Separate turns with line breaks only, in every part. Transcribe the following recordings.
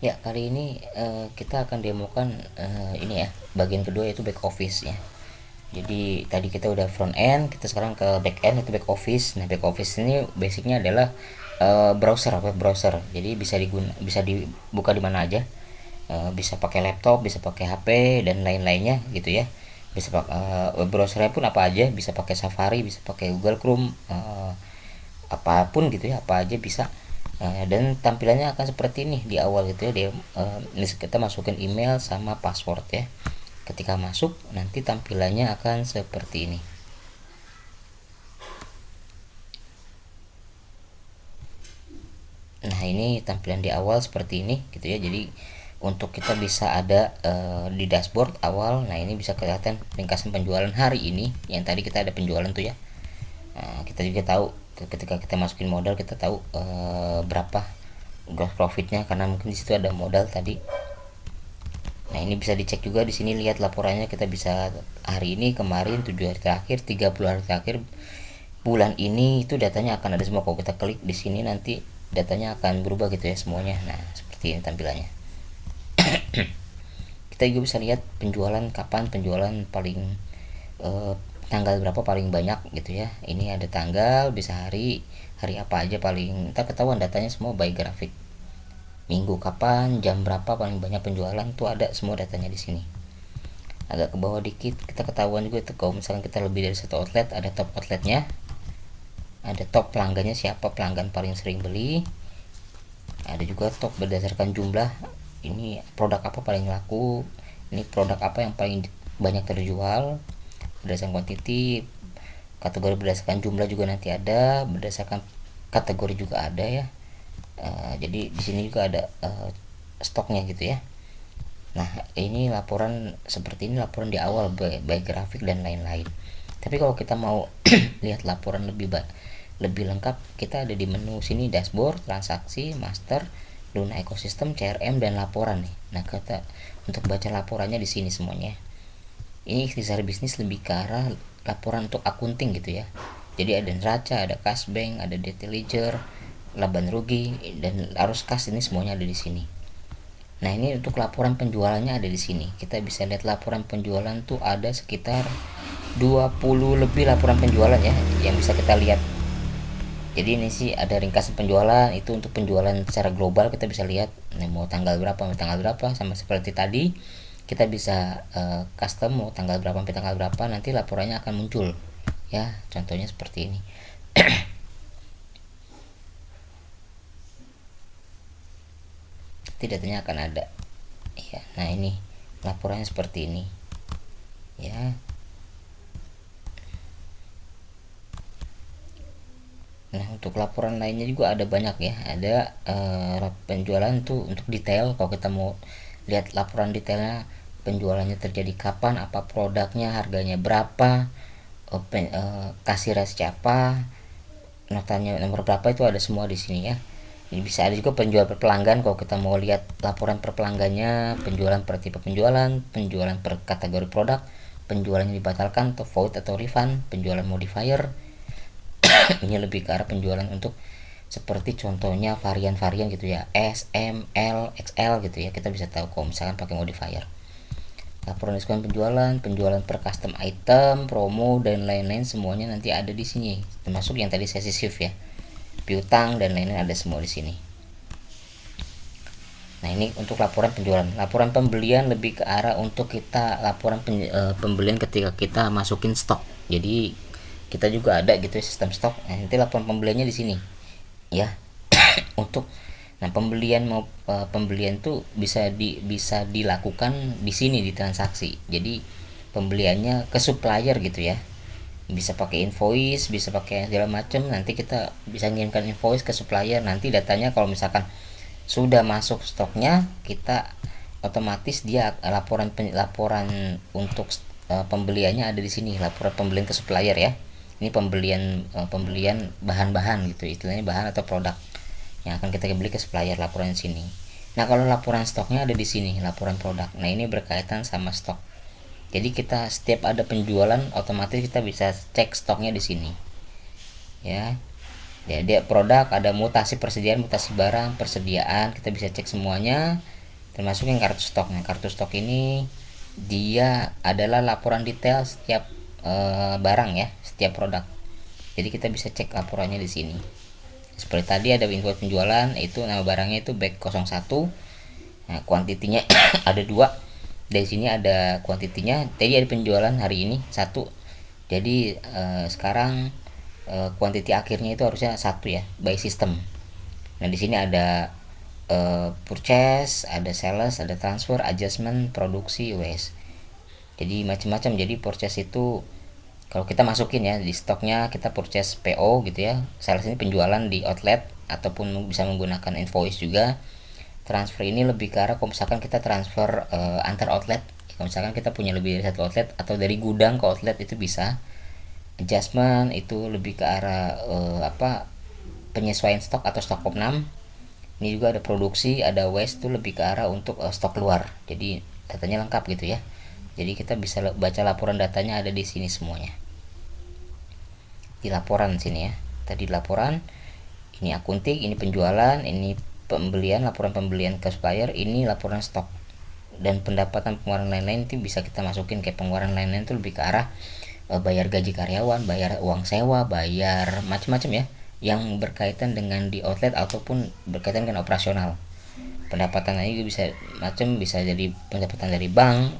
Ya, kali ini kita akan demokan ini ya, bagian kedua yaitu back office ya. Jadi tadi kita udah front end, kita sekarang ke back end itu back office. Nah, back office ini basicnya adalah browser, web browser. Jadi bisa dibuka di mana aja. Bisa pakai laptop, bisa pakai HP dan lain-lainnya gitu ya. Bisa pakai web browsernya pun apa aja, bisa pakai Safari, bisa pakai Google Chrome, apapun gitu ya, apa aja bisa. Dan tampilannya akan seperti ini di awal gitu ya. Ini kita masukin email sama password ya. Ketika masuk nanti tampilannya akan seperti ini. Nah, ini tampilan di awal seperti ini gitu ya. Jadi untuk kita bisa ada di dashboard awal. Nah, ini bisa kelihatan ringkasan penjualan hari ini. Yang tadi kita ada penjualan tuh ya. Nah, kita juga tahu ketika kita masukin modal kita tahu berapa gross profitnya karena mungkin di situ ada modal tadi. Nah, ini bisa dicek juga di sini, lihat laporannya, kita bisa hari ini, kemarin, 7 hari terakhir, 30 hari terakhir, bulan ini itu datanya akan ada semua. Kalau kita klik di sini nanti datanya akan berubah gitu ya semuanya. Nah, seperti ini tampilannya. Kita juga bisa lihat penjualan, kapan penjualan paling eh, tanggal berapa paling banyak gitu ya. Ini ada tanggal, bisa hari apa aja paling, kita ketahuan datanya semua by grafik. Minggu kapan, jam berapa paling banyak penjualan tuh ada semua datanya di sini. Agak ke bawah dikit kita ketahuan juga tuh kalau misalkan kita lebih dari satu outlet, ada top outletnya, ada top pelanggannya, siapa pelanggan paling sering beli, ada juga top berdasarkan jumlah, ini produk apa paling laku, ini produk apa yang paling banyak terjual berdasarkan quantity, kategori berdasarkan jumlah juga nanti ada, berdasarkan kategori juga ada ya. Jadi di sini juga ada stoknya gitu ya. Nah, ini laporan seperti ini, laporan di awal by grafik dan lain-lain. Tapi kalau kita mau lihat laporan lebih lengkap, kita ada di menu sini dashboard, transaksi, master, Luna ekosistem, CRM dan laporan nih. Nah, kita untuk baca laporannya di sini semuanya. Ini ikhtisar bisnis lebih ke arah laporan untuk akunting gitu ya. Jadi ada neraca, ada cash bank, ada detail ledger, laba rugi dan arus kas, ini semuanya ada di sini. Nah, ini untuk laporan penjualannya ada di sini. Kita bisa lihat laporan penjualan tuh ada sekitar 20 lebih laporan penjualan ya yang bisa kita lihat. Jadi ini sih ada ringkasan penjualan, itu untuk penjualan secara global kita bisa lihat. Nah, mau tanggal berapa sama seperti tadi. Kita bisa custom mau tanggal berapa sampai tanggal berapa, nanti laporannya akan muncul. Ya, contohnya seperti ini. Nanti datanya akan ada. Ya, nah ini laporannya seperti ini. Ya. Nah, untuk laporan lainnya juga ada banyak ya. Ada penjualan tuh untuk detail. Kalau kita mau lihat laporan detailnya, penjualannya terjadi kapan, apa produknya, harganya berapa, kasirnya siapa, notanya nomor berapa, itu ada semua di sini ya. Ini bisa ada juga penjual per pelanggan kalau kita mau lihat laporan per pelanggannya, penjualan per tipe penjualan, penjualan per kategori produk, penjualan yang dibatalkan atau void atau refund, penjualan modifier. Ini lebih ke arah penjualan untuk seperti contohnya varian-varian gitu ya, S, M, L, XL gitu ya, kita bisa tahu kalau misalkan pakai modifier. Laporan diskon penjualan, penjualan per custom item, promo dan lain-lain semuanya nanti ada di sini, termasuk yang tadi sesi shift ya, piutang dan lain-lain ada semua di sini. Nah, ini untuk laporan penjualan. Laporan pembelian lebih ke arah untuk kita laporan pembelian ketika kita masukin stok. Jadi kita juga ada gitu ya sistem stok. Nah, nanti laporan pembeliannya di sini. Ya. Untuk pembelian tuh bisa dilakukan di sini di transaksi. Jadi pembeliannya ke supplier gitu ya. Bisa pakai invoice, bisa pakai segala macam. Nanti kita bisa ngirimkan invoice ke supplier. Nanti datanya kalau misalkan sudah masuk stoknya, kita otomatis dia laporan untuk pembeliannya ada di sini, laporan pembelian ke supplier ya. Ini pembelian bahan-bahan gitu, istilahnya bahan atau produk yang akan kita beli ke supplier, laporan di sini. Nah, kalau laporan stoknya ada di sini, laporan produk. Nah, ini berkaitan sama stok. Jadi kita setiap ada penjualan otomatis kita bisa cek stoknya di sini. Ya. Ya, dia produk ada mutasi persediaan, mutasi barang, persediaan, kita bisa cek semuanya, termasuk yang kartu stok. Nah, kartu stok ini dia adalah laporan detail setiap barang ya, setiap produk. Jadi kita bisa cek laporannya di sini. Seperti tadi ada info penjualan, itu nama barangnya itu bag 01. Nah, kuantitinya ada 2. Dari sini ada kuantitinya. Tadi ada penjualan hari ini 1. Jadi sekarang kuantiti akhirnya itu harusnya 1 ya, by system. Nah, di sini ada purchase, ada sales, ada transfer, adjustment, produksi, waste. Jadi macam-macam. Jadi purchase itu kalau kita masukin ya di stoknya, kita purchase PO gitu ya. Sales ini penjualan di outlet ataupun bisa menggunakan invoice juga. Transfer ini lebih ke arah kalau misalkan kita transfer antar outlet. Kalau misalkan kita punya lebih dari satu outlet atau dari gudang ke outlet itu bisa. Adjustment itu lebih ke arah penyesuaian stok atau stok opnam. Ini juga ada produksi, ada waste, itu lebih ke arah untuk stok keluar. Jadi datanya lengkap gitu ya. Jadi kita bisa baca laporan datanya ada di sini semuanya. Di laporan sini ya. Tadi laporan, ini akunting, ini penjualan, ini pembelian, laporan pembelian ke supplier, ini laporan stok. Dan pendapatan pengeluaran lain-lain itu bisa kita masukin. Kayak pengeluaran lain-lain itu lebih ke arah bayar gaji karyawan, bayar uang sewa, bayar macam-macam ya, yang berkaitan dengan di outlet ataupun berkaitan dengan operasional. Pendapatan juga bisa macam, bisa jadi pendapatan dari bank,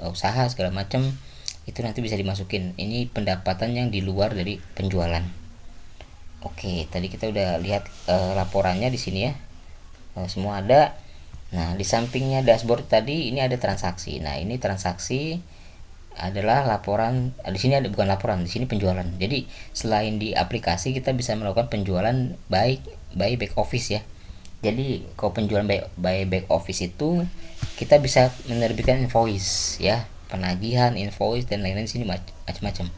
usaha segala macam, itu nanti bisa dimasukin. Ini pendapatan yang di luar dari penjualan. Oke, tadi kita udah lihat laporannya di sini ya, semua ada. Nah, di sampingnya dashboard tadi ini ada transaksi. Nah, ini transaksi adalah laporan. Di sini ada, bukan laporan, di sini penjualan. Jadi selain di aplikasi kita bisa melakukan penjualan by back office ya. Jadi kalau penjualan by back office itu kita bisa menerbitkan invoice ya, penagihan, invoice dan lain-lain di sini macam-macam.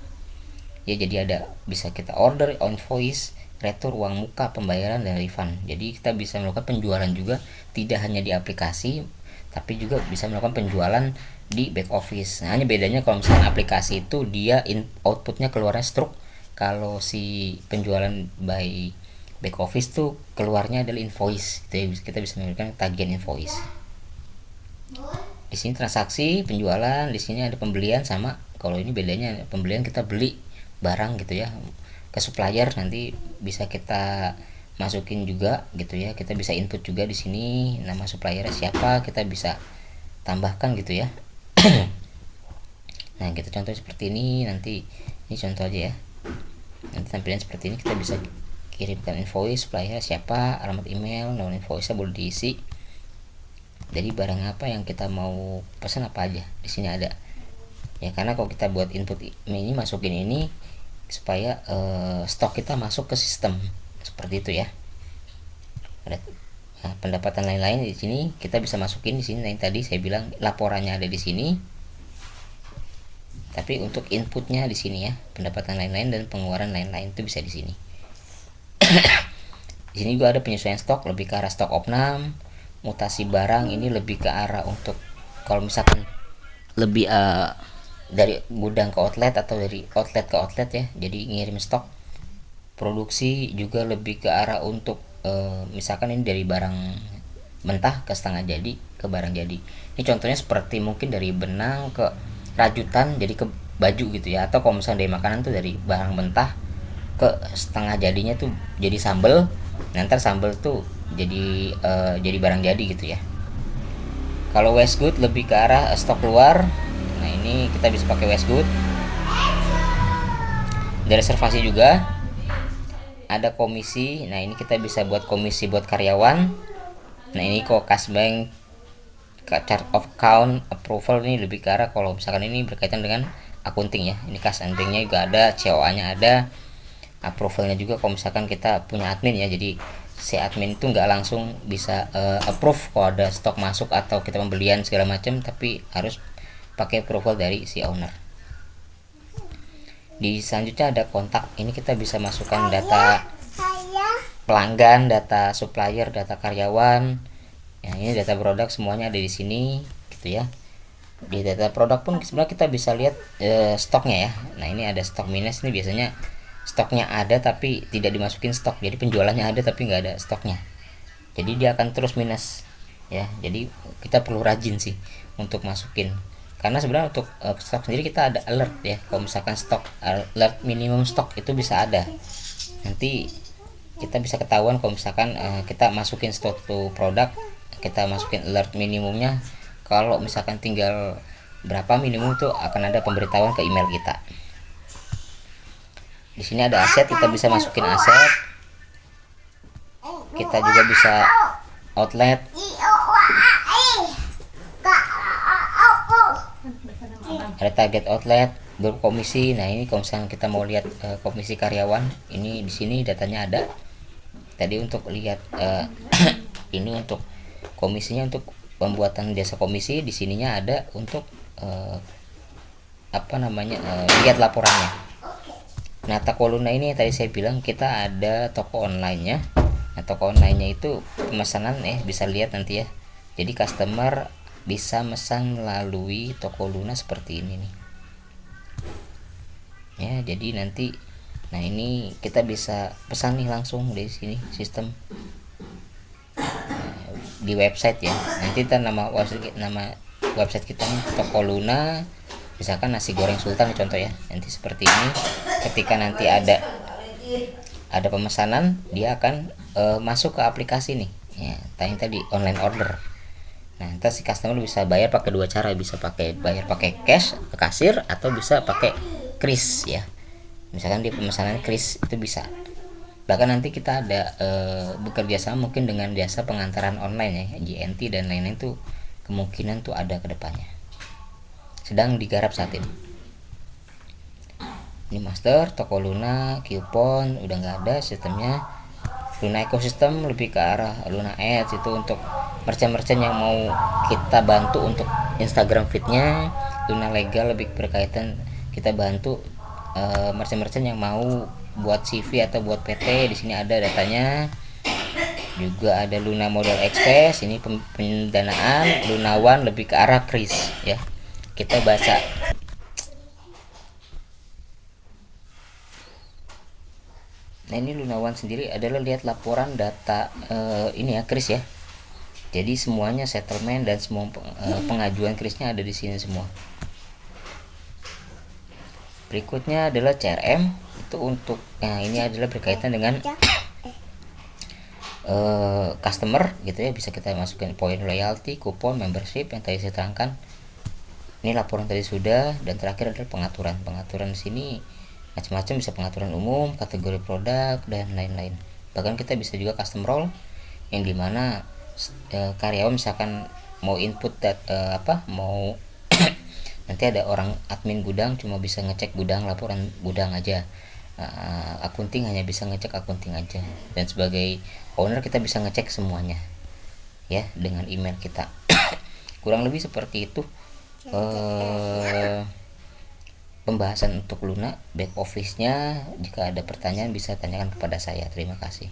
Ya, jadi ada bisa kita order, invoice, retur, uang muka, pembayaran dan refund. Jadi kita bisa melakukan penjualan juga tidak hanya di aplikasi, tapi juga bisa melakukan penjualan di back office. Nah, hanya bedanya kalau misalnya aplikasi itu dia outputnya keluarnya struk, kalau si penjualan by back office tuh keluarnya adalah invoice. Jadi kita bisa memberikan tagihan invoice. Di sini transaksi, penjualan, di sini ada pembelian sama. Kalau ini bedanya pembelian kita beli barang gitu ya ke supplier, nanti bisa kita masukin juga gitu ya. Kita bisa input juga di sini nama suppliernya siapa, kita bisa tambahkan gitu ya. Nah, kita contoh seperti ini. Nanti ini contoh aja ya. Nanti tampilan seperti ini, kita bisa kirimkan invoice, supplier siapa, alamat email, nomor invoice boleh diisi. Jadi barang apa yang kita mau pesan apa aja di sini ada. Ya, karena kalau kita buat input ini, masukin ini supaya stok kita masuk ke sistem seperti itu ya. Ada pendapatan lain-lain di sini kita bisa masukin di sini. Yang tadi saya bilang laporannya ada di sini. Tapi untuk inputnya di sini ya, pendapatan lain-lain dan pengeluaran lain-lain itu bisa di sini. Di sini juga ada penyesuaian stok lebih ke arah stok opnam, mutasi barang ini lebih ke arah untuk kalau misalkan lebih dari gudang ke outlet atau dari outlet ke outlet ya, jadi ngirim stok. Produksi juga lebih ke arah untuk misalkan ini dari barang mentah ke setengah jadi ke barang jadi. Ini contohnya seperti mungkin dari benang ke rajutan jadi ke baju gitu ya, atau kalau misalnya dari makanan tuh dari barang mentah ke setengah jadinya tuh jadi sambel. Nanti sambel tuh jadi barang jadi gitu ya. Kalau waste good lebih ke arah stok keluar. Nah, ini kita bisa pakai waste good. Ada reservasi juga, ada komisi. Nah, ini kita bisa buat komisi buat karyawan. Nah, ini kok cash bank, chart of account, approval ini lebih ke arah kalau misalkan ini berkaitan dengan akunting ya. Ini cash and banknya juga ada, COA nya ada, approvalnya juga kalau misalkan kita punya admin ya. Jadi si admin itu nggak langsung bisa approve kalau ada stok masuk atau kita pembelian segala macam, tapi harus pakai approval dari si owner. Di selanjutnya ada kontak. Ini kita bisa masukkan data pelanggan, data supplier, data karyawan. Ya, ini data produk semuanya ada di sini gitu ya. Di data produk pun sebenarnya kita bisa lihat stoknya ya. Nah, ini ada stok minus, ini biasanya stoknya ada tapi tidak dimasukin stok, jadi penjualannya ada tapi nggak ada stoknya, jadi dia akan terus minus ya. Jadi kita perlu rajin sih untuk masukin, karena sebenarnya untuk stok sendiri kita ada alert ya, kalau misalkan stok alert minimum stok itu bisa ada, nanti kita bisa ketahuan kalau misalkan kita masukin suatu produk, kita masukin alert minimumnya, kalau misalkan tinggal berapa minimum itu akan ada pemberitahuan ke email kita. Di sini ada aset, kita bisa masukin aset, kita juga bisa outlet, ada target outlet, grup komisi. Nah ini kalau misalnya kita mau lihat komisi karyawan, ini di sini datanya ada. Tadi untuk lihat ini untuk komisinya, untuk pembuatan jasa komisi, di sininya ada untuk lihat laporannya. Nah toko Luna ini tadi saya bilang kita ada toko online-nya. Nah toko online-nya itu pemesanan bisa lihat nanti ya. Jadi customer bisa mesan melalui toko Luna seperti ini nih ya. Jadi nanti ini kita bisa pesan nih langsung di sini sistem di website ya. Nanti nama website kita nih toko Luna, misalkan nasi goreng sultan contoh ya. Nanti seperti ini, ketika nanti ada pemesanan, dia akan masuk ke aplikasi nih ya, tadi online order. Nah, ntar si customer bisa bayar pakai dua cara, bisa bayar pakai cash ke kasir atau bisa pakai kris ya. Misalkan dia pemesanan kris itu bisa. Bahkan nanti kita ada bekerja sama mungkin dengan jasa pengantaran online ya, JNT dan lain-lain tuh kemungkinan tuh ada kedepannya. Sedang digarap saat ini. Ini master, toko Luna, Coupon udah nggak ada sistemnya. Luna ekosistem lebih ke arah Luna Ads, itu untuk merchant-merchant yang mau kita bantu untuk Instagram feednya. Luna legal lebih berkaitan, kita bantu merchant-merchant yang mau buat CV atau buat PT. Di sini ada datanya. Juga ada Luna Model Express, ini pendanaan. Luna One lebih ke arah kris ya. Kita baca. Nah ini Luna One sendiri adalah lihat laporan data ini ya kris ya. Jadi semuanya settlement dan semua pengajuan krisnya ada di sini semua. Berikutnya adalah CRM, itu untuk ini adalah berkaitan dengan customer gitu ya, bisa kita masukin poin loyalty, kupon, membership yang tadi saya terangkan. Ini laporan tadi sudah, dan terakhir adalah pengaturan di sini macam-macam, bisa pengaturan umum, kategori produk dan lain-lain. Bahkan kita bisa juga custom role yang dimana karyawan misalkan mau input mau nanti ada orang admin gudang cuma bisa ngecek gudang, laporan gudang aja, akunting hanya bisa ngecek akunting aja, dan sebagai owner kita bisa ngecek semuanya ya dengan email kita. Kurang lebih seperti itu pembahasan untuk Luna back office-nya. Jika ada pertanyaan bisa tanyakan kepada saya. Terima kasih.